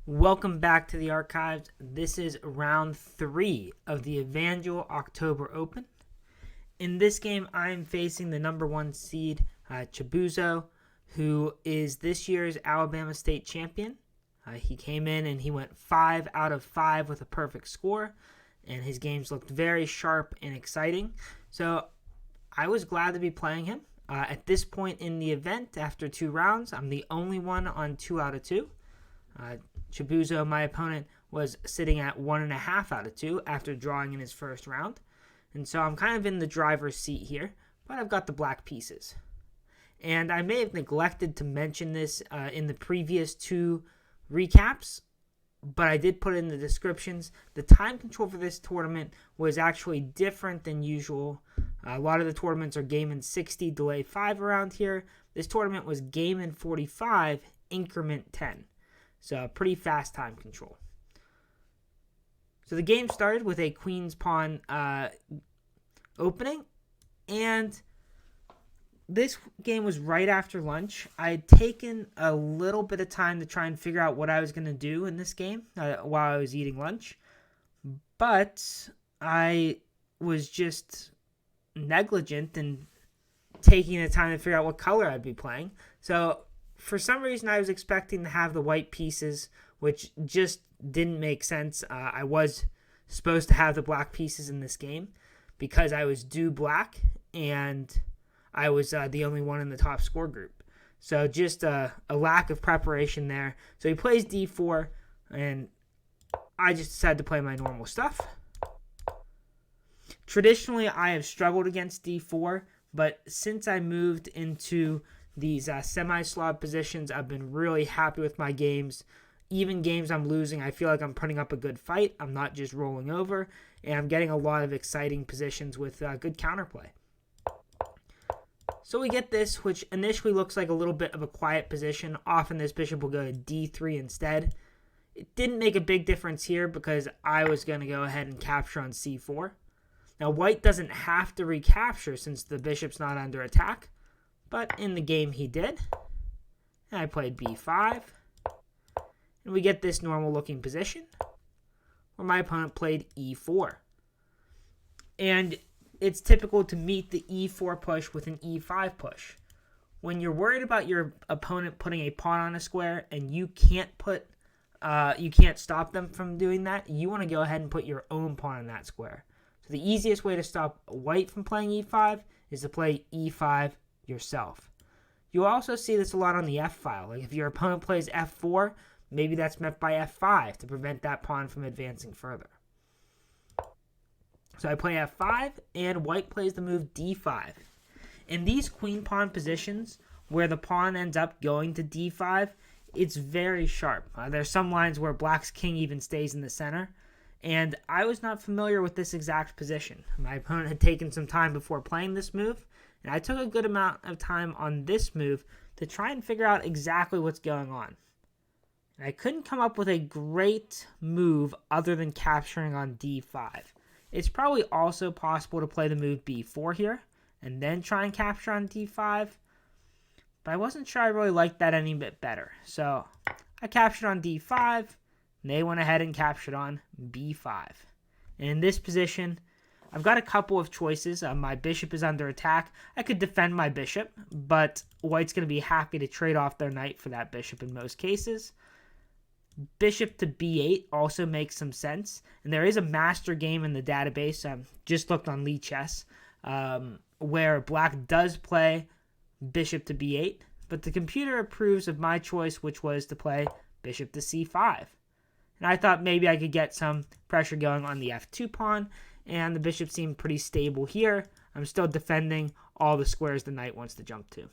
Welcome back to the archives. This is round 3 of the Evangel October Open. In this game, I am facing the number 1 seed, Chibuzo, who is this year's Alabama State champion. He came in and he went 5 out of 5 with a perfect score, and his games looked very sharp and exciting. So I was glad to be playing him. At this point in the event, after 2 rounds, I'm the only one on 2 out of 2. Chibuzo, my opponent, was sitting at 1.5 out of 2 after drawing in his first round. And so I'm kind of in the driver's seat here, but I've got the black pieces. And I may have neglected to mention this in the previous 2 recaps, but I did put it in the descriptions. The time control for this tournament was actually different than usual. A lot of the tournaments are game in 60, delay 5 around here. This tournament was game in 45, increment 10. So pretty fast time control. So the game started with a queen's pawn opening, and this game was right after lunch. I had taken a little bit of time to try and figure out what I was going to do in this game while I was eating lunch, but I was just negligent in taking the time to figure out what color I'd be playing. So for some reason, I was expecting to have the white pieces, which just didn't make sense. I was supposed to have the black pieces in this game because I was due black, and I was the only one in the top score group. So just a lack of preparation there. So he plays d4, and I just decided to play my normal stuff. Traditionally, I have struggled against d4, but since I moved into these semi-Slav positions, I've been really happy with my games. Even games I'm losing, I feel like I'm putting up a good fight. I'm not just rolling over, and I'm getting a lot of exciting positions with good counterplay. So we get this, which initially looks like a little bit of a quiet position. Often this bishop will go to d3 instead. It didn't make a big difference here because I was going to go ahead and capture on c4. Now white doesn't have to recapture since the bishop's not under attack, but in the game he did. And I played b5. And we get this normal looking position where my opponent played e4. And it's typical to meet the e4 push with an e5 push. When you're worried about your opponent putting a pawn on a square and you can't stop them from doing that, you want to go ahead and put your own pawn on that square. So the easiest way to stop white from playing e5 is to play e5 yourself. You'll also see this a lot on the f file. Like if your opponent plays f4, maybe that's met by f5 to prevent that pawn from advancing further. So I play f5, and white plays the move d5. In these queen pawn positions, where the pawn ends up going to d5, it's very sharp. There's some lines where black's king even stays in the center, and I was not familiar with this exact position. My opponent had taken some time before playing this move, and I took a good amount of time on this move to try and figure out exactly what's going on. And I couldn't come up with a great move other than capturing on d5. It's probably also possible to play the move b4 here and then try and capture on d5, but I wasn't sure I really liked that any bit better. So I captured on d5, and they went ahead and captured on b5. And in this position, I've got a couple of choices. My bishop is under attack. I could defend my bishop, but white's going to be happy to trade off their knight for that bishop in most cases. Bishop to b8 also makes some sense. And there is a master game in the database, just looked on Lee Chess, where black does play bishop to b8, but the computer approves of my choice, which was to play bishop to c5. And I thought maybe I could get some pressure going on the f2 pawn, and the bishop seemed pretty stable here. I'm still defending all the squares the knight wants to jump to.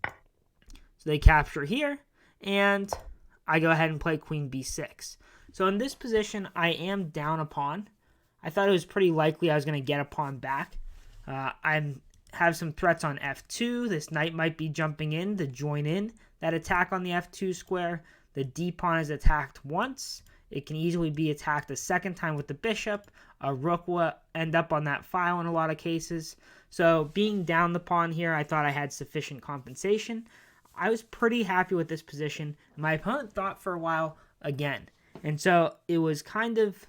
So they capture here, and I go ahead and play queen b6. So in this position, I am down a pawn. I thought it was pretty likely I was going to get a pawn back. I have some threats on f2. This knight might be jumping in to join in that attack on the f2 square. The d pawn is attacked once. It can easily be attacked a second time with the bishop. A rook will end up on that file in a lot of cases. So being down the pawn here, I thought I had sufficient compensation. I was pretty happy with this position. My opponent thought for a while again. And so it was kind of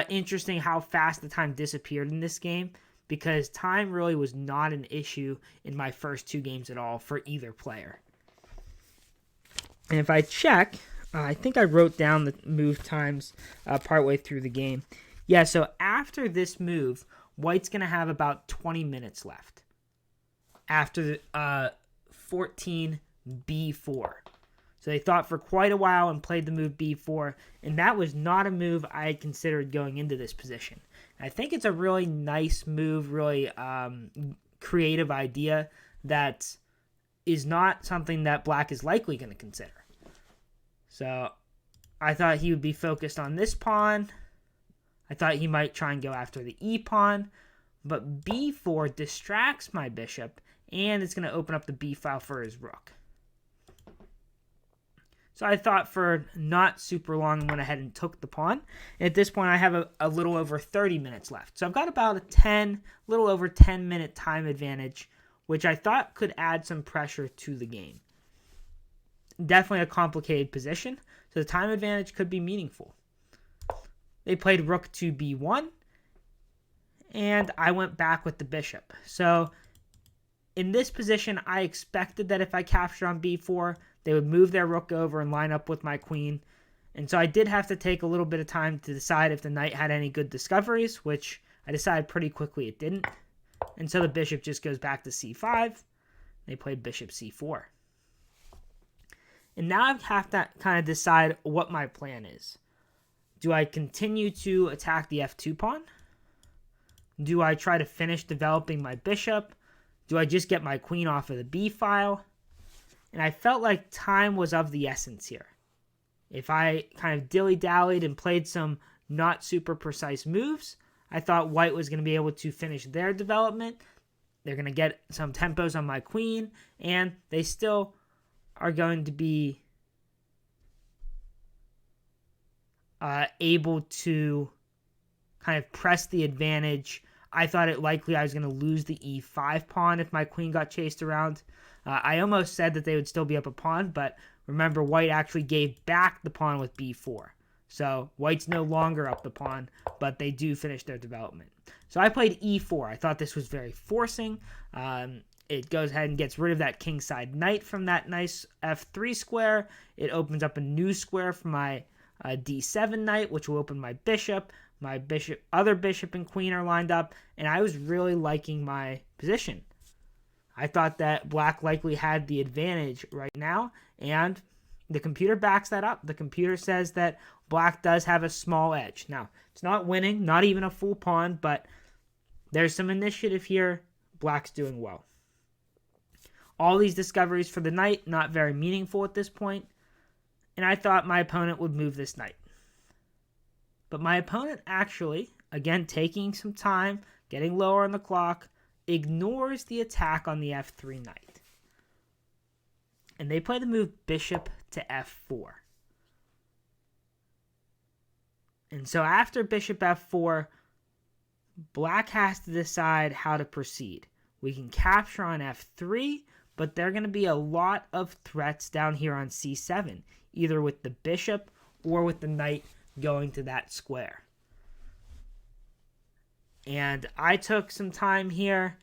interesting how fast the time disappeared in this game, because time really was not an issue in my first 2 games at all for either player. And if I check, I think I wrote down the move times partway through the game. Yeah, so after this move, White's going to have about 20 minutes left after 14 B4. So they thought for quite a while and played the move B4, and that was not a move I had considered going into this position. I think it's a really nice move, really creative idea that is not something that Black is likely going to consider. So I thought he would be focused on this pawn. I thought he might try and go after the E pawn, but B4 distracts my bishop, and it's going to open up the B file for his rook. So I thought for not super long, I went ahead and took the pawn. And at this point, I have a little over 30 minutes left. So I've got about a little over 10-minute time advantage, which I thought could add some pressure to the game. Definitely a complicated position, so the time advantage could be meaningful. They played rook to b1, and I went back with the bishop. So in this position, I expected that if I captured on b4, they would move their rook over and line up with my queen. And so I did have to take a little bit of time to decide if the knight had any good discoveries, which I decided pretty quickly it didn't. And so the bishop just goes back to c5. They played bishop c4. And now I have to kind of decide what my plan is. Do I continue to attack the f2 pawn? Do I try to finish developing my bishop? Do I just get my queen off of the b file? And I felt like time was of the essence here. If I kind of dilly-dallied and played some not super precise moves, I thought White was going to be able to finish their development. They're going to get some tempos on my queen, and they still are going to be able to kind of press the advantage. I thought it likely I was going to lose the e5 pawn if my queen got chased around. I almost said that they would still be up a pawn, but remember, White actually gave back the pawn with b4. So White's no longer up the pawn, but they do finish their development. So I played e4. I thought this was very forcing. It goes ahead and gets rid of that kingside knight from that nice f3 square. It opens up a new square for my d7 knight, which will open my bishop. My other bishop and queen are lined up, and I was really liking my position. I thought that Black likely had the advantage right now, and the computer backs that up. The computer says that Black does have a small edge. Now, it's not winning, not even a full pawn, but there's some initiative here. Black's doing well. All these discoveries for the knight, not very meaningful at this point, and I thought my opponent would move this knight. But my opponent actually, again taking some time, getting lower on the clock, ignores the attack on the f3 knight. And they play the move bishop to f4. And so after bishop f4, Black has to decide how to proceed. We can capture on f3, but there are going to be a lot of threats down here on c7, either with the bishop or with the knight going to that square. And I took some time here.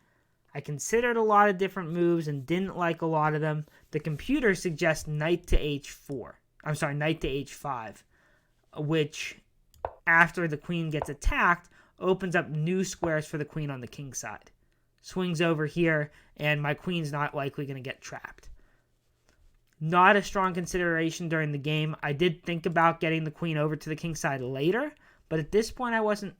I considered a lot of different moves and didn't like a lot of them. The computer suggests knight to h4. Knight to h5, which, after the queen gets attacked, opens up new squares for the queen on the king side. Swings over here, and my queen's not likely going to get trapped. Not a strong consideration during the game. I did think about getting the queen over to the king side later, but at this point I wasn't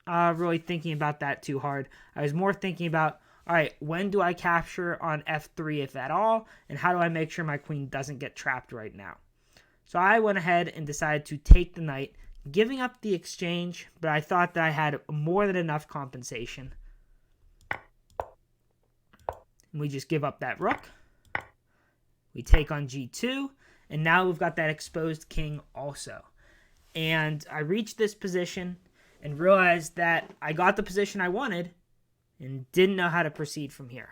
really thinking about that too hard. I was more thinking about, all right, when do I capture on f3, if at all, and how do I make sure my queen doesn't get trapped right now? So I went ahead and decided to take the knight, giving up the exchange, but I thought that I had more than enough compensation. And we just give up that rook. We take on g2, and now we've got that exposed king also. And I reached this position and realized that I got the position I wanted and didn't know how to proceed from here.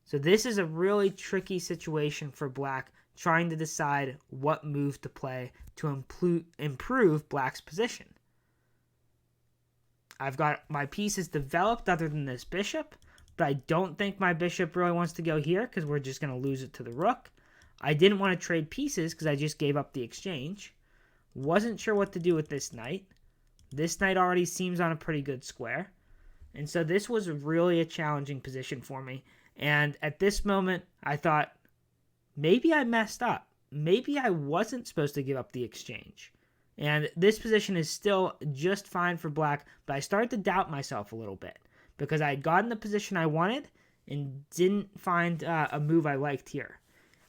So this is a really tricky situation for Black trying to decide what move to play to improve black's position. I've got my pieces developed other than this bishop, but I don't think my bishop really wants to go here because we're just going to lose it to the rook. I didn't want to trade pieces because I just gave up the exchange. Wasn't sure what to do with this knight. This knight already seems on a pretty good square. And so this was really a challenging position for me. And at this moment, I thought, maybe I messed up. Maybe I wasn't supposed to give up the exchange. And this position is still just fine for black, but I started to doubt myself a little bit because I had gotten the position I wanted and didn't find a move I liked here.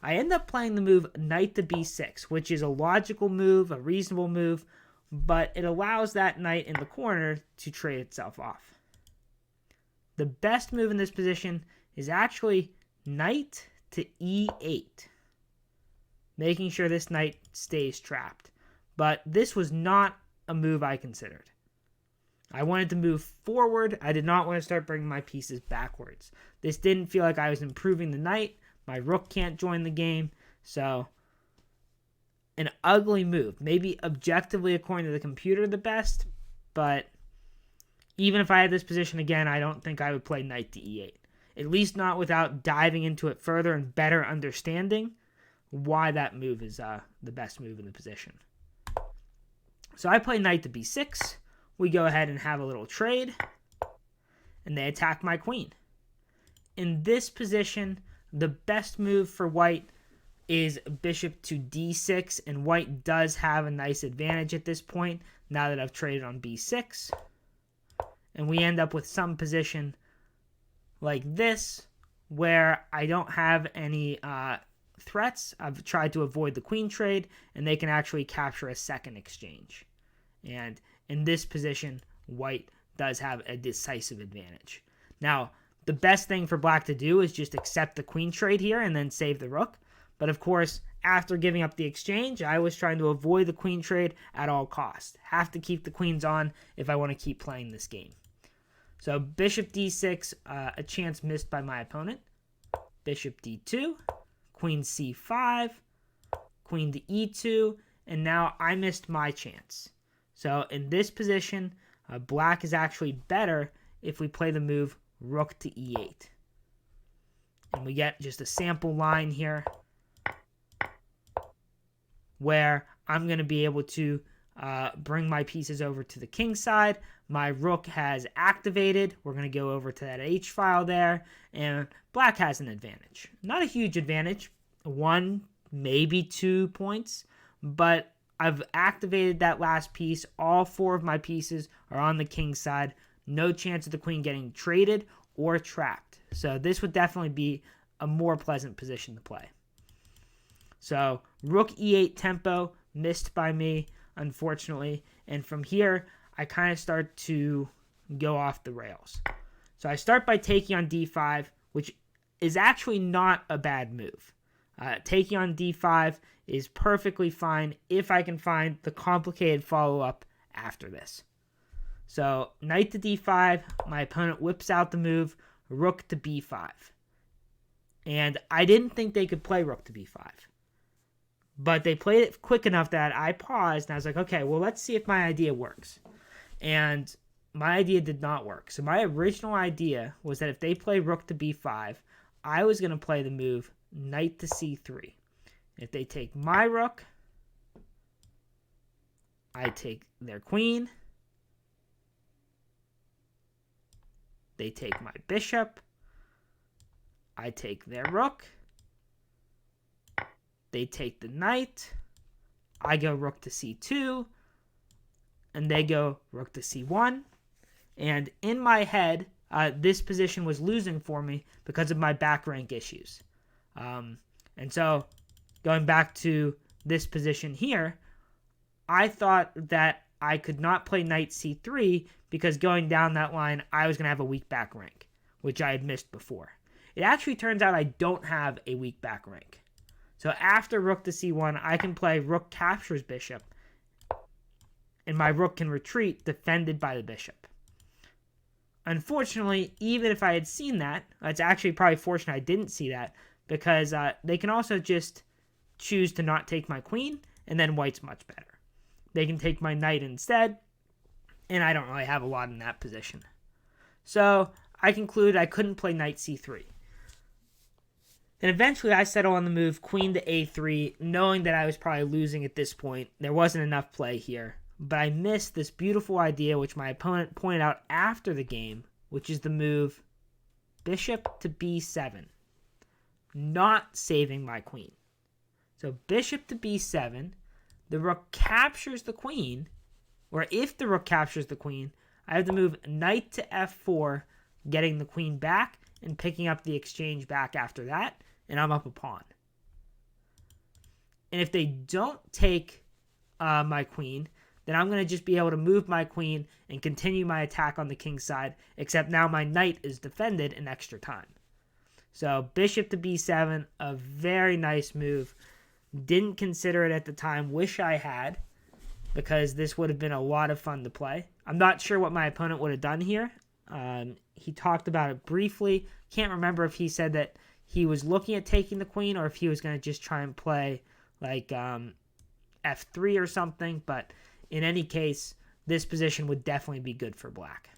I ended up playing the move knight to b6, which is a logical move, a reasonable move, but it allows that knight in the corner to trade itself off. The best move in this position is actually knight to e8, making sure this knight stays trapped. But this was not a move I considered. I wanted to move forward. I did not want to start bringing my pieces backwards. This didn't feel like I was improving the knight. My rook can't join the game. So, an ugly move. Maybe objectively, according to the computer, the best. But even if I had this position again, I don't think I would play knight to e8. At least not without diving into it further and better understanding why that move is the best move in the position. So I play knight to b6. We go ahead and have a little trade. And they attack my queen. In this position, the best move for white is bishop to d6. And white does have a nice advantage at this point now that I've traded on b6. And we end up with some position like this where I don't have any threats. I've tried to avoid the queen trade, and they can actually capture a second exchange. And in this position, white does have a decisive advantage. Now, the best thing for black to do is just accept the queen trade here and then save the rook. But of course, after giving up the exchange, I was trying to avoid the queen trade at all costs. Have to keep the queens on if I want to keep playing this game. So bishop d6, a chance missed by my opponent. Bishop d2, queen c5, queen to e2, and now I missed my chance. So in this position, black is actually better if we play the move rook to e8. And we get just a sample line here where I'm going to be able to bring my pieces over to the king side. My rook has activated. We're going to go over to that H file there, and black has an advantage. Not a huge advantage, 1, maybe 2 points, but I've activated that last piece. All 4 of my pieces are on the king side. No chance of the queen getting traded or trapped. So this would definitely be a more pleasant position to play. So rook e8 tempo, missed by me, unfortunately. And from here, I kind of start to go off the rails. So I start by taking on d5, which is actually not a bad move. Taking on d5 is perfectly fine if I can find the complicated follow-up after this. So knight to d5, my opponent whips out the move rook to b5. And I didn't think they could play rook to b5. But they played it quick enough that I paused and I was like, okay, well, let's see if my idea works. And my idea did not work. So my original idea was that if they play rook to b5, I was going to play the move knight to c3. If they take my rook, I take their queen. They take my bishop. I take their rook. They take the knight. I go rook to c2. And they go rook to c1. And in my head, this position was losing for me because of my back rank issues. And so, going back to this position here, I thought that I could not play knight c3 because going down that line, I was going to have a weak back rank, which I had missed before. It actually turns out I don't have a weak back rank. So after rook to c1, I can play rook captures bishop, and my rook can retreat defended by the bishop. Unfortunately, even if I had seen that, it's actually probably fortunate I didn't see that, because they can also just choose to not take my queen, and then white's much better. They can take my knight instead, and I don't really have a lot in that position. So I conclude I couldn't play knight c3. And eventually I settle on the move queen to a3, knowing that I was probably losing at this point. There wasn't enough play here. But I missed this beautiful idea, which my opponent pointed out after the game, which is the move bishop to b7, not saving my queen. So bishop to b7, the rook captures the queen, or if the rook captures the queen, I have to move knight to f4, getting the queen back and picking up the exchange back after that, and I'm up a pawn. And if they don't take my queen, then I'm going to just be able to move my queen and continue my attack on the king's side, except now my knight is defended in extra time. So bishop to b7, a very nice move. Didn't consider it at the time. Wish I had, because this would have been a lot of fun to play. I'm not sure what my opponent would have done here. He talked about it briefly. Can't remember if he said that he was looking at taking the queen or if he was going to just try and play like f3 or something. But in any case, this position would definitely be good for black.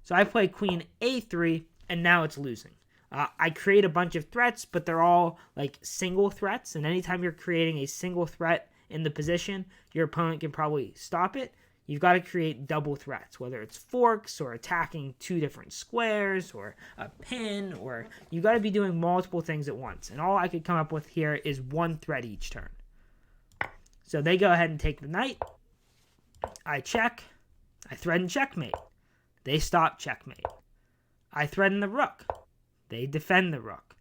So I play queen a3, and now it's losing. I create a bunch of threats, but they're all like single threats. And anytime you're creating a single threat in the position, your opponent can probably stop it. You've got to create double threats, whether it's forks or attacking two different squares or a pin, or you got to be doing multiple things at once. And all I could come up with here is one threat each turn. So they go ahead and take the knight. I check. I threaten checkmate. They stop checkmate. I threaten the rook. They defend the rook.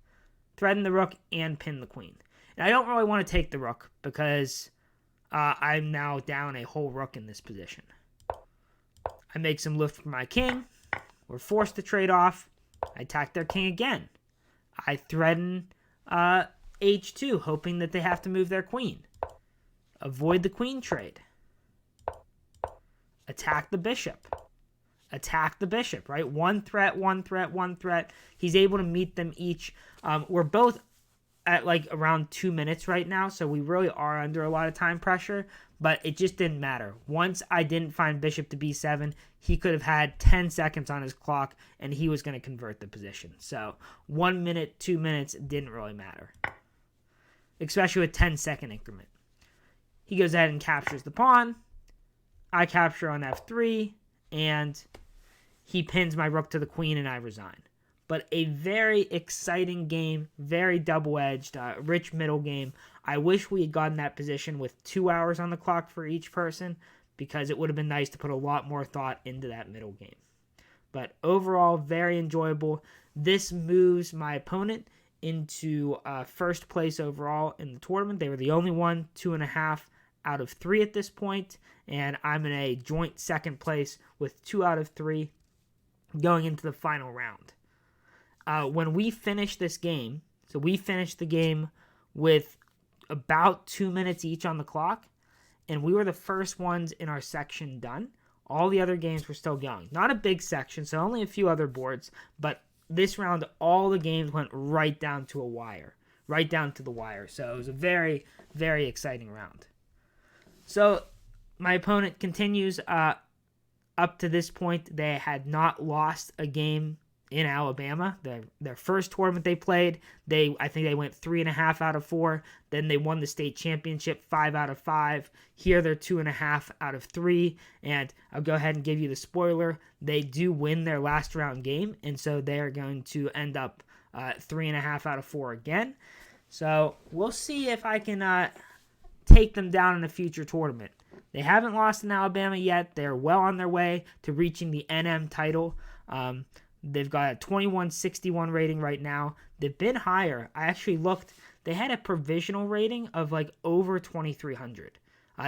Threaten the rook and pin the queen. And I don't really want to take the rook because I'm now down a whole rook in this position. I make some lift for my king. We're forced to trade off. I attack their king again. I threaten h2, hoping that they have to move their queen. Avoid the queen trade. Attack the bishop. Attack the bishop, right? One threat, one threat, one threat. He's able to meet them each. We're both at like around 2 minutes right now, so we really are under a lot of time pressure, but it just didn't matter. Once I didn't find bishop to b7, he could have had 10 seconds on his clock, and he was going to convert the position. So 1 minute, 2 minutes, didn't really matter, especially with 10-second increment. He goes ahead and captures the pawn. I capture on f3, and he pins my rook to the queen, and I resign. But a very exciting game, very double-edged, rich middle game. I wish we had gotten that position with 2 hours on the clock for each person, because it would have been nice to put a lot more thought into that middle game. But overall, very enjoyable. This moves my opponent into first place overall in the tournament. They were the only one, 2.5 out of 3 at this point, and I'm in a joint second place with 2 out of 3 going into the final round. When we finished this game, so we finished the game with about 2 minutes each on the clock, and we were the first ones in our section done. All the other games were still going. Not a big section, so only a few other boards, but this round, all the games went right down to a wire, right down to the wire. So it was a very, very exciting round. So my opponent continues. Up to this point, they had not lost a game in Alabama. Their first tournament they played, I think they went 3.5 out of 4. Then they won the state championship 5 out of 5. Here they're 2.5 out of 3. And I'll go ahead and give you the spoiler. They do win their last round game, and so they're going to end up 3.5 out of 4 again. So we'll see if I can take them down in a future tournament. They haven't lost in Alabama yet. They're well on their way to reaching the NM title. They've got a 2161 rating right now. They've been higher. I actually looked. They had a provisional rating of like over 2,300.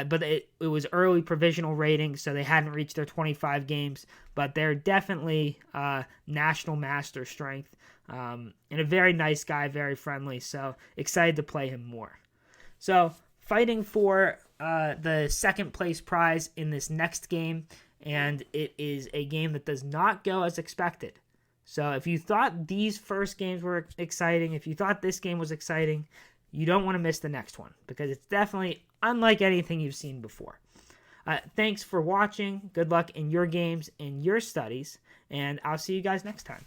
But it was early provisional rating, so they hadn't reached their 25 games. But they're definitely national master strength. And a very nice guy, very friendly. So excited to play him more. So fighting for the second place prize in this next game, and it is a game that does not go as expected. So if you thought these first games were exciting, if you thought this game was exciting, You don't want to miss the next one because it's definitely unlike anything you've seen before. Thanks for watching. Good luck in your games and your studies, and I'll see you guys next time.